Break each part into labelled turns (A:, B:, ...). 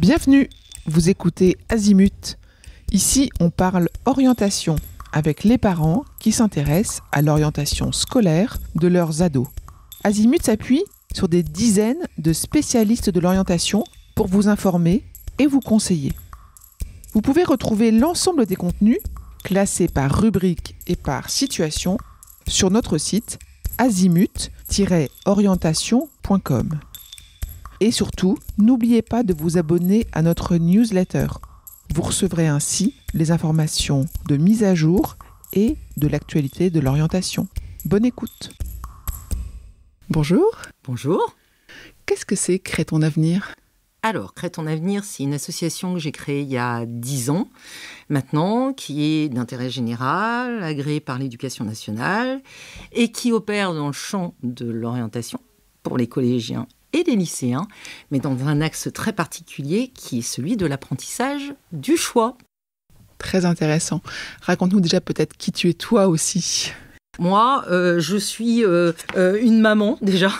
A: Bienvenue, vous écoutez Azimut. Ici, on parle orientation avec les parents qui s'intéressent à l'orientation scolaire de leurs ados. Azimut s'appuie sur des dizaines de spécialistes de l'orientation pour vous informer et vous conseiller. Vous pouvez retrouver l'ensemble des contenus classés par rubrique et par situation sur notre site azimut-orientation.com. Et surtout, n'oubliez pas de vous abonner à notre newsletter. Vous recevrez ainsi les informations de mise à jour et de l'actualité de l'orientation. Bonne écoute. Bonjour.
B: Bonjour.
A: Qu'est-ce que c'est Crée ton avenir ?
B: Alors, Crée ton avenir, c'est une association que j'ai créée il y a 10 ans maintenant, qui est d'intérêt général, agréée par l'Éducation nationale et qui opère dans le champ de l'orientation pour les collégiens et les lycéens, mais dans un axe très particulier qui est celui de l'apprentissage du choix.
A: Très intéressant. Raconte-nous déjà peut-être qui tu es toi aussi.
B: Moi, je suis une maman déjà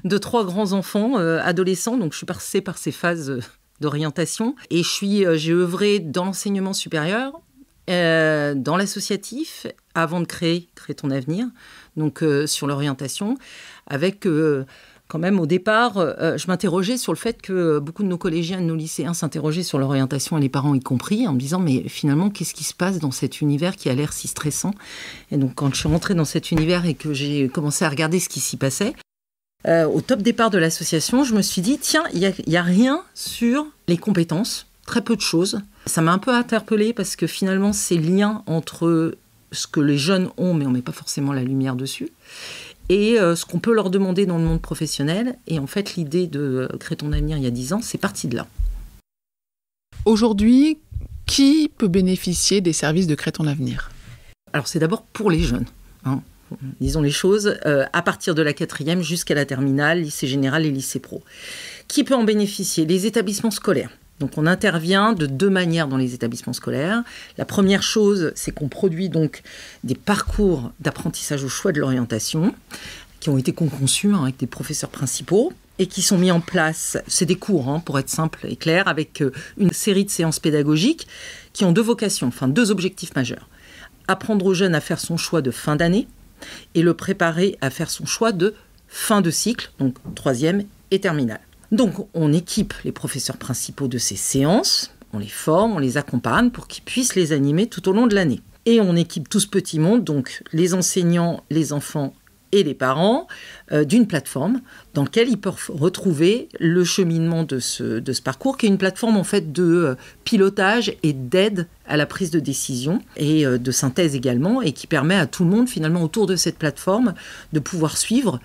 B: de 3 grands enfants adolescents, donc je suis passée par ces phases d'orientation et j'ai œuvré dans l'enseignement supérieur, dans l'associatif, avant de créer ton avenir, donc sur l'orientation, avec quand même au départ, je m'interrogeais sur le fait que beaucoup de nos collégiens et de nos lycéens s'interrogeaient sur l'orientation, et les parents y compris, en me disant mais finalement qu'est-ce qui se passe dans cet univers qui a l'air si stressant ? Et donc quand je suis rentrée dans cet univers et que j'ai commencé à regarder ce qui s'y passait, au top départ de l'association, je me suis dit tiens, il y a rien sur les compétences, très peu de choses. Ça m'a un peu interpellée parce que finalement ces liens entre ce que les jeunes ont, mais on ne met pas forcément la lumière dessus, et ce qu'on peut leur demander dans le monde professionnel. Et en fait, l'idée de Créer ton avenir il y a 10 ans, c'est parti de là.
A: Aujourd'hui, qui peut bénéficier des services de Crée ton avenir ?
B: Alors, c'est d'abord pour les jeunes, hein. Disons les choses, à partir de la 4e jusqu'à la terminale, lycée général et lycée pro. Qui peut en bénéficier ? Les établissements scolaires. Donc, on intervient de 2 manières dans les établissements scolaires. La première chose, c'est qu'on produit donc des parcours d'apprentissage au choix de l'orientation qui ont été conçus avec des professeurs principaux et qui sont mis en place. C'est des cours, pour être simple et clair, avec une série de séances pédagogiques qui ont 2 vocations, 2 objectifs majeurs. Apprendre aux jeunes à faire son choix de fin d'année et le préparer à faire son choix de fin de cycle, donc 3e et terminale. Donc, on équipe les professeurs principaux de ces séances, on les forme, on les accompagne pour qu'ils puissent les animer tout au long de l'année. Et on équipe tout ce petit monde, donc les enseignants, les enfants et les parents, d'une plateforme dans laquelle ils peuvent retrouver le cheminement de ce parcours, qui est une plateforme en fait de pilotage et d'aide à la prise de décision et de synthèse également, et qui permet à tout le monde finalement autour de cette plateforme de pouvoir suivre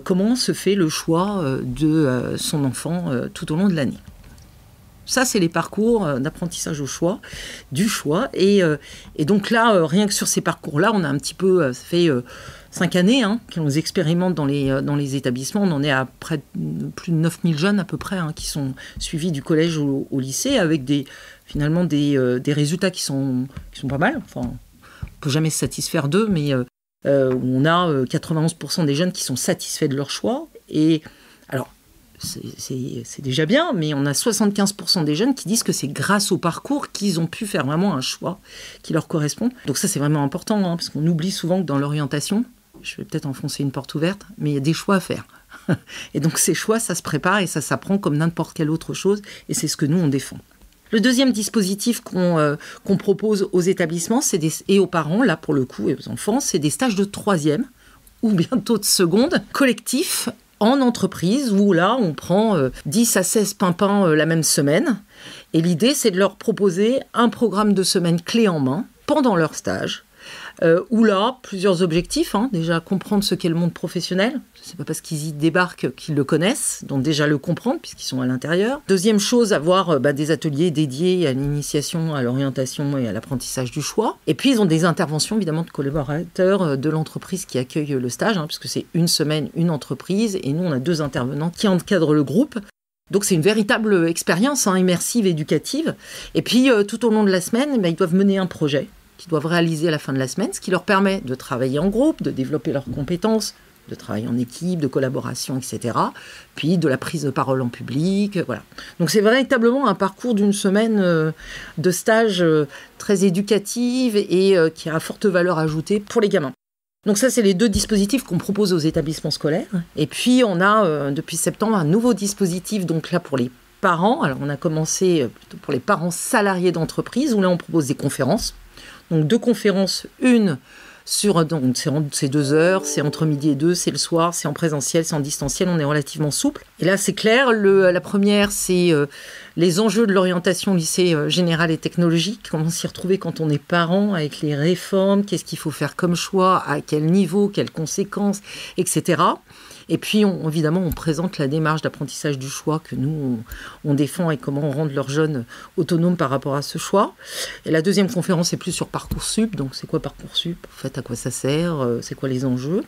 B: comment se fait le choix de son enfant tout au long de l'année. Ça, c'est les parcours d'apprentissage au choix, du choix. Et donc là, rien que sur ces parcours-là, on a un petit peu, ça fait 5 années que l'on expérimente dans les établissements. On en est à près de plus de 9000 jeunes à peu près qui sont suivis du collège au lycée, avec finalement des résultats qui sont pas mal. Enfin, on ne peut jamais se satisfaire d'eux, mais on a 91% des jeunes qui sont satisfaits de leur choix. Et alors, c'est déjà bien, mais on a 75% des jeunes qui disent que c'est grâce au parcours qu'ils ont pu faire vraiment un choix qui leur correspond. Donc ça, c'est vraiment important, parce qu'on oublie souvent que dans l'orientation, je vais peut-être enfoncer une porte ouverte, mais il y a des choix à faire. Et donc ces choix, ça se prépare et ça s'apprend comme n'importe quelle autre chose, et c'est ce que nous, on défend. Le deuxième dispositif qu'on propose aux établissements et aux parents, là pour le coup, et aux enfants, c'est des stages de 3e ou bientôt de seconde, collectifs en entreprise, où là, on prend 10 à 16 pimpins la même semaine. Et l'idée, c'est de leur proposer un programme de semaine clé en main pendant leur stage, où là, plusieurs objectifs. Déjà, comprendre ce qu'est le monde professionnel. C'est pas parce qu'ils y débarquent qu'ils le connaissent, donc déjà le comprendre, puisqu'ils sont à l'intérieur. Deuxième chose, avoir des ateliers dédiés à l'initiation, à l'orientation et à l'apprentissage du choix. Et puis, ils ont des interventions, évidemment, de collaborateurs de l'entreprise qui accueille le stage, puisque c'est une semaine, une entreprise, et nous, on a 2 intervenants qui encadrent le groupe. Donc c'est une véritable expérience immersive, éducative. Et puis tout au long de la semaine, ils doivent mener un projet qu'ils doivent réaliser à la fin de la semaine, ce qui leur permet de travailler en groupe, de développer leurs compétences de travail en équipe, de collaboration, etc. Puis de la prise de parole en public, voilà. Donc c'est véritablement un parcours d'une semaine de stage très éducative et qui a forte valeur ajoutée pour les gamins. Donc ça, c'est les 2 dispositifs qu'on propose aux établissements scolaires. Et puis on a depuis septembre un nouveau dispositif, donc là pour les parents. Alors on a commencé plutôt pour les parents salariés d'entreprise, où là on propose des conférences. Donc 2 conférences, une sur, donc c'est 2 heures, c'est entre midi et 2, c'est le soir, c'est en présentiel, c'est en distanciel, on est relativement souple. Et là c'est clair, la première c'est les enjeux de l'orientation au lycée général et technologique, comment s'y retrouver quand on est parent avec les réformes, qu'est-ce qu'il faut faire comme choix, à quel niveau, quelles conséquences, etc. Et puis, évidemment, on présente la démarche d'apprentissage du choix que nous, on défend et comment on rend leurs jeunes autonomes par rapport à ce choix. Et la deuxième conférence est plus sur Parcoursup. Donc, c'est quoi Parcoursup ? En fait, à quoi ça sert ? C'est quoi les enjeux ?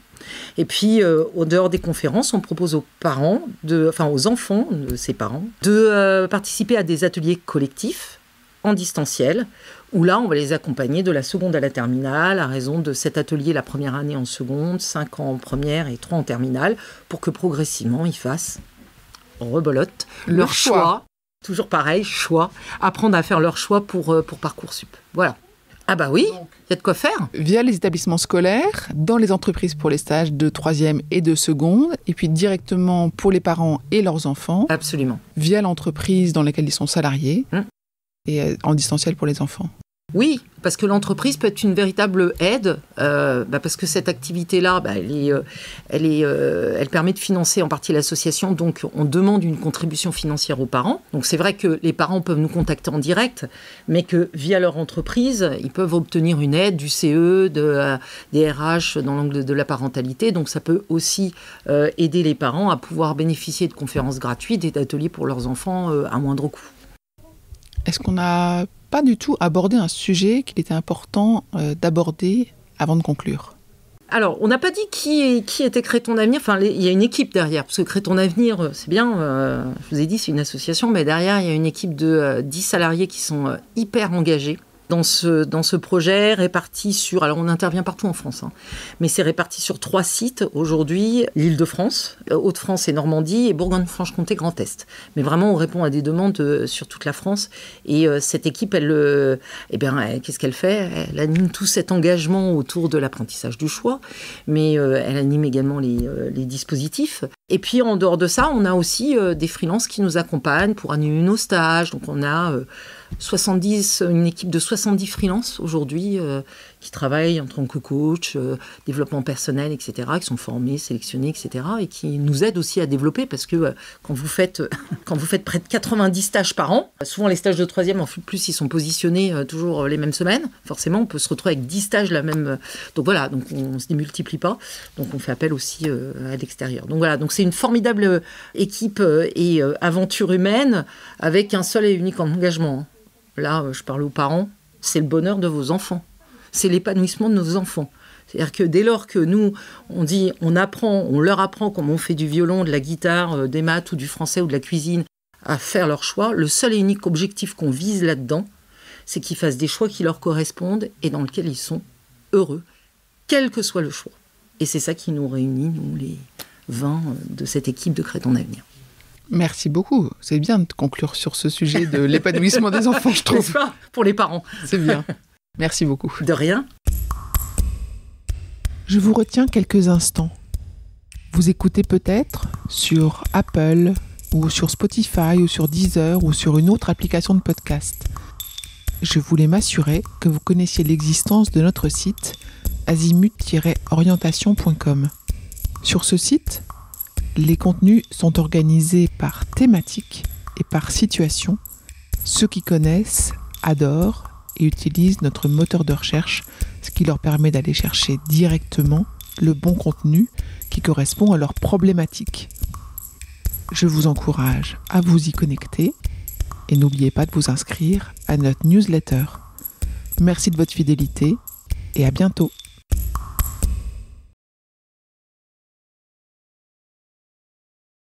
B: Et puis, au dehors des conférences, on propose aux parents, aux enfants de ces parents, de participer à des ateliers collectifs en distanciel, où là, on va les accompagner de la seconde à la terminale, à raison de 7 ateliers la première année en seconde, 5 ans en première et 3 en terminale, pour que progressivement, ils fassent, rebolote, leur choix. Toujours pareil, choix. Apprendre à faire leur choix pour Parcoursup. Voilà. Ah bah oui, il y a de quoi faire.
A: Via les établissements scolaires, dans les entreprises pour les stages de 3e et de seconde, et puis directement pour les parents et leurs enfants.
B: Absolument.
A: Via l'entreprise dans laquelle ils sont salariés. Et en distanciel pour les enfants.
B: Oui, parce que l'entreprise peut être une véritable aide, parce que cette activité-là, elle permet de financer en partie l'association, donc on demande une contribution financière aux parents. Donc c'est vrai que les parents peuvent nous contacter en direct, mais que via leur entreprise, ils peuvent obtenir une aide du CE, des RH dans l'angle de la parentalité. Donc ça peut aussi aider les parents à pouvoir bénéficier de conférences gratuites et d'ateliers pour leurs enfants à moindre coût.
A: Est-ce qu'on n'a pas du tout abordé un sujet qu'il était important d'aborder avant de conclure ?
B: Alors, on n'a pas dit qui était Crée ton avenir. Enfin, il y a une équipe derrière, parce que Crée ton avenir, c'est bien, je vous ai dit, c'est une association, mais derrière, il y a une équipe de 10 salariés qui sont hyper engagés dans ce projet, réparti sur... Alors, on intervient partout en France, mais c'est réparti sur 3 sites aujourd'hui, l'Île-de-France, Hauts-de-France et Normandie, et Bourgogne-Franche-Comté, Grand Est. Mais vraiment, on répond à des demandes sur toute la France. Et cette équipe, qu'est-ce qu'elle fait ? Elle anime tout cet engagement autour de l'apprentissage du choix, mais elle anime également les dispositifs. Et puis, en dehors de ça, on a aussi des freelances qui nous accompagnent pour animer nos stages. Donc, on a... une équipe de 70 freelances aujourd'hui qui travaillent en tant que coach, développement personnel, etc., qui sont formés, sélectionnés, etc., et qui nous aident aussi à développer parce que quand vous faites près de 90 stages par an, souvent les stages de 3e, en plus ils sont positionnés toujours les mêmes semaines, forcément on peut se retrouver avec 10 stages la même... Donc voilà, donc on ne se démultiplie pas, donc on fait appel aussi à l'extérieur. Donc voilà, donc c'est une formidable équipe et aventure humaine avec un seul et unique engagement. Là, je parle aux parents, c'est le bonheur de vos enfants. C'est l'épanouissement de nos enfants. C'est-à-dire que dès lors que nous, on leur apprend comme on fait du violon, de la guitare, des maths ou du français ou de la cuisine, à faire leur choix, le seul et unique objectif qu'on vise là-dedans, c'est qu'ils fassent des choix qui leur correspondent et dans lesquels ils sont heureux, quel que soit le choix. Et c'est ça qui nous réunit, nous, les 20 de cette équipe de Crée ton avenir.
A: Merci beaucoup. C'est bien de conclure sur ce sujet de l'épanouissement des enfants, je trouve.
B: N'est-ce pas ? Pour les parents.
A: C'est bien. Merci beaucoup.
B: De rien.
A: Je vous retiens quelques instants. Vous écoutez peut-être sur Apple ou sur Spotify ou sur Deezer ou sur une autre application de podcast. Je voulais m'assurer que vous connaissiez l'existence de notre site azimut-orientation.com. Sur ce site, les contenus sont organisés par thématique et par situation. Ceux qui connaissent adorent et utilisent notre moteur de recherche, ce qui leur permet d'aller chercher directement le bon contenu qui correspond à leur problématique. Je vous encourage à vous y connecter et n'oubliez pas de vous inscrire à notre newsletter. Merci de votre fidélité et à bientôt.